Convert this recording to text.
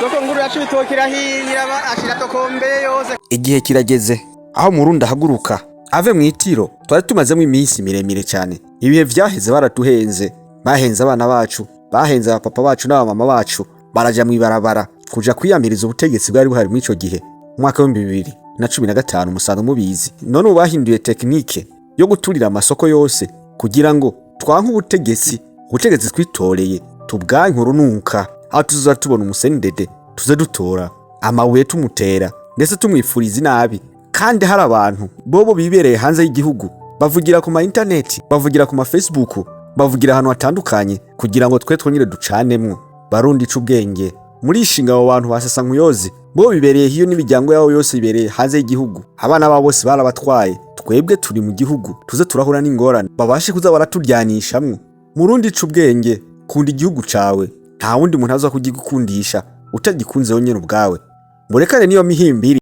Soko nguru yacu bitokira hiraba ashira tokombe yose. Igihe kirageze aho Murundi ahaguruka ave mu itiro twari tumazemo iminsi miremire cyane. Ibihe vyaheze baratuhenze, bahenze abana bacu, bahenze abapapa bacu n'abamama bacu, baraja mu ibarabara kuja kwiyamiriza ubutegetsi bwari buhari muri ico gihe. Umwaka wa 2015 musanzwe mubizi. None ubahinduye technique yo guturira amasoko yose kugira ngo twanke ubutegetsi twitoreye tubwanke urunuka. Aho tuzoza tubona umusendede tuze dutora amabuye tumutera ndetse tumwifuriza inabi. Kandi hari abantu bobo bibereye hanze y'igihugu bavugira ku ma internet, bavugira ku ma Facebook, bavugira ahantu hatandukanye kugira ngo twe twonyire ducanemwo. Barundi c'ubwenge muri ishinga abo bantu basesa nkuyozi bo bibereye hiyo n'ibijyango yabo yose bibereye hanze y'igihugu. Abana babo bose barabatwaye, twebwe turi mu gihugu tuze turahura n'ingorane babashe kuza baraturyanishamwe. Murundi c'ubwenge kunda igihugu cawe, nta wundi muntu aza kugikundisha utagikunze wonyene ubwawe. Murekane niyo mihimbiri.